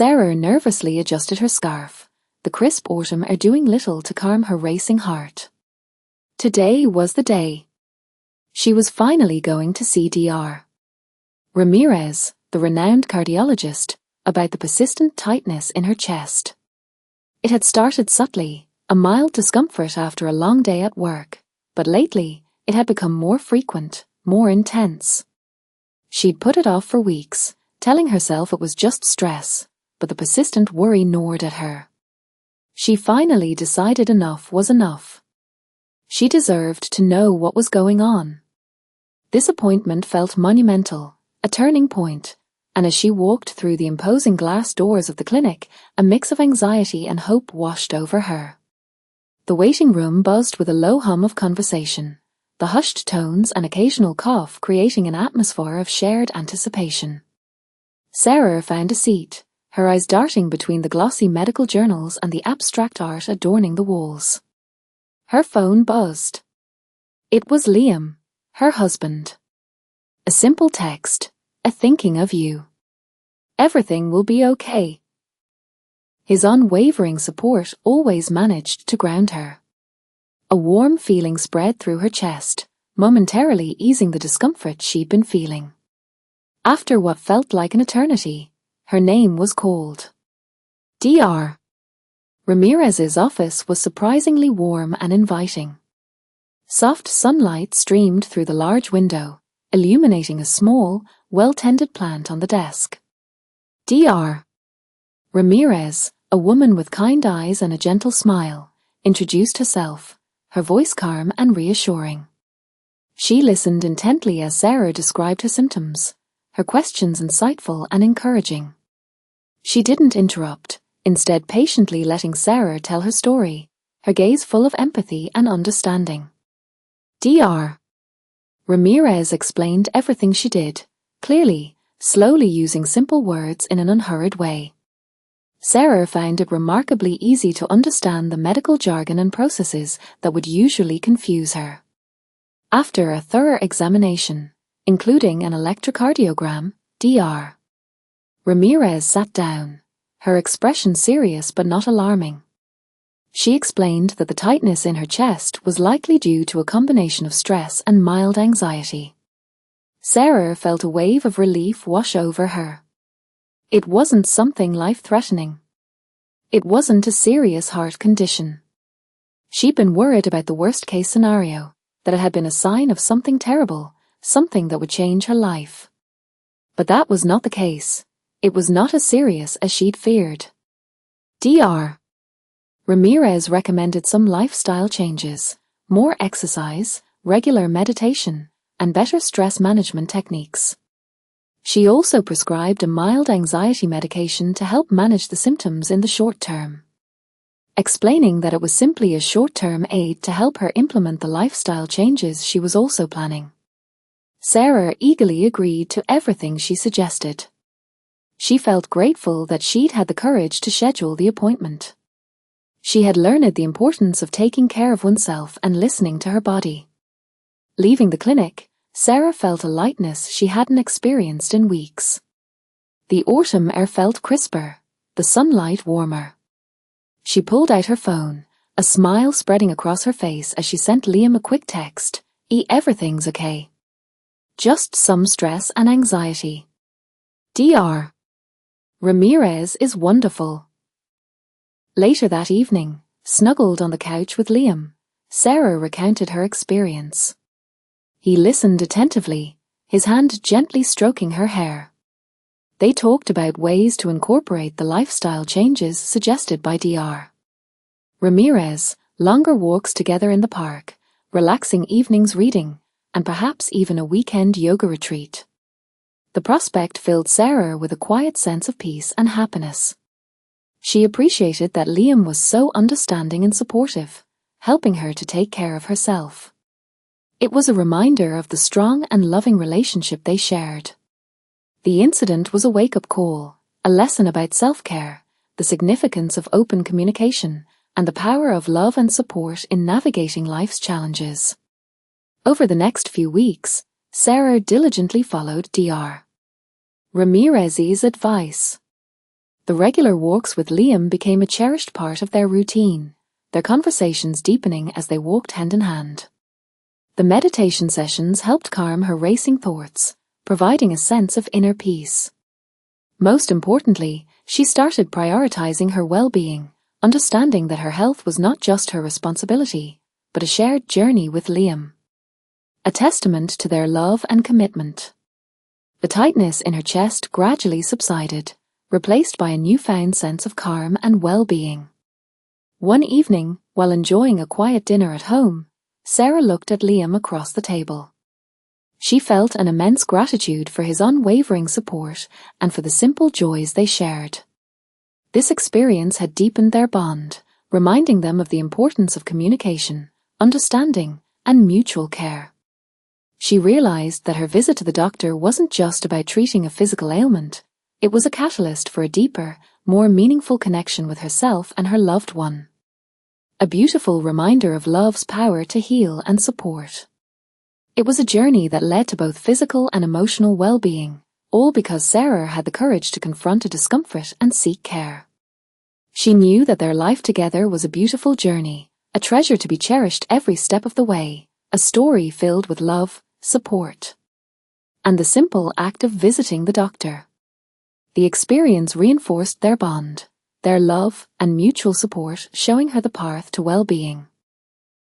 Sarah nervously adjusted her scarf, the crisp autumn air doing little to calm her racing heart. Today was the day. She was finally going to see Dr. Ramirez, the renowned cardiologist, about the persistent tightness in her chest. It had started subtly, a mild discomfort after a long day at work, but lately it had become more frequent, more intense. She'd put it off for weeks, telling herself it was just stress, but the persistent worry gnawed at her. She finally decided enough was enough. She deserved to know what was going on. This appointment felt monumental, a turning point, and as she walked through the imposing glass doors of the clinic, a mix of anxiety and hope washed over her. The waiting room buzzed with a low hum of conversation, the hushed tones and occasional cough creating an atmosphere of shared anticipation. Sarah found a seat, her eyes darting between the glossy medical journals and the abstract art adorning the walls. Her phone buzzed. It was Liam, her husband. A simple text, a thinking of you. Everything will be okay. His unwavering support always managed to ground her. A warm feeling spread through her chest, momentarily easing the discomfort she'd been feeling. After what felt like an eternity, her name was called. Dr. Ramirez's office was surprisingly warm and inviting. Soft sunlight streamed through the large window, illuminating a small, well-tended plant on the desk. Dr. Ramirez, a woman with kind eyes and a gentle smile, introduced herself, her voice calm and reassuring. She listened intently as Sarah described her symptoms, her questions insightful and encouraging. She didn't interrupt, instead patiently letting Sarah tell her story, her gaze full of empathy and understanding. Dr. Ramirez explained everything she did, clearly, slowly using simple words in an unhurried way. Sarah found it remarkably easy to understand the medical jargon and processes that would usually confuse her. After a thorough examination, including an electrocardiogram, Dr. Ramirez sat down, her expression serious but not alarming. She explained that the tightness in her chest was likely due to a combination of stress and mild anxiety. Sarah felt a wave of relief wash over her. It wasn't something life-threatening. It wasn't a serious heart condition. She'd been worried about the worst-case scenario, that it had been a sign of something terrible, something that would change her life. But that was not the case. It was not as serious as she'd feared. Dr. Ramirez recommended some lifestyle changes, more exercise, regular meditation, and better stress management techniques. She also prescribed a mild anxiety medication to help manage the symptoms in the short term. Explaining that it was simply a short-term aid to help her implement the lifestyle changes she was also planning. Sarah eagerly agreed to everything she suggested. She felt grateful that she'd had the courage to schedule the appointment. She had learned the importance of taking care of oneself and listening to her body. Leaving the clinic, Sarah felt a lightness she hadn't experienced in weeks. The autumn air felt crisper, the sunlight warmer. She pulled out her phone, a smile spreading across her face as she sent Liam a quick text, "Everything's okay. Just some stress and anxiety. Dr. Ramirez is wonderful." Later that evening, snuggled on the couch with Liam, Sarah recounted her experience. He listened attentively, his hand gently stroking her hair. They talked about ways to incorporate the lifestyle changes suggested by Dr. Ramirez, longer walks together in the park, relaxing evenings reading, and perhaps even a weekend yoga retreat. The prospect filled Sarah with a quiet sense of peace and happiness. She appreciated that Liam was so understanding and supportive, helping her to take care of herself. It was a reminder of the strong and loving relationship they shared. The incident was a wake-up call, a lesson about self-care, the significance of open communication, and the power of love and support in navigating life's challenges. Over the next few weeks, Sarah diligently followed Dr. Ramirez's advice. The regular walks with Liam became a cherished part of their routine, their conversations deepening as they walked hand in hand. The meditation sessions helped calm her racing thoughts, providing a sense of inner peace. Most importantly, she started prioritizing her well-being, understanding that her health was not just her responsibility, but a shared journey with Liam. A testament to their love and commitment. The tightness in her chest gradually subsided, replaced by a newfound sense of calm and well-being. One evening, while enjoying a quiet dinner at home, Sarah looked at Liam across the table. She felt an immense gratitude for his unwavering support and for the simple joys they shared. This experience had deepened their bond, reminding them of the importance of communication, understanding, and mutual care. She realized that her visit to the doctor wasn't just about treating a physical ailment. It was a catalyst for a deeper, more meaningful connection with herself and her loved one. A beautiful reminder of love's power to heal and support. It was a journey that led to both physical and emotional well-being, all because Sarah had the courage to confront a discomfort and seek care. She knew that their life together was a beautiful journey, a treasure to be cherished every step of the way, a story filled with love, support, and the simple act of visiting the doctor. The experience reinforced their bond, their love and mutual support, showing her the path to well-being.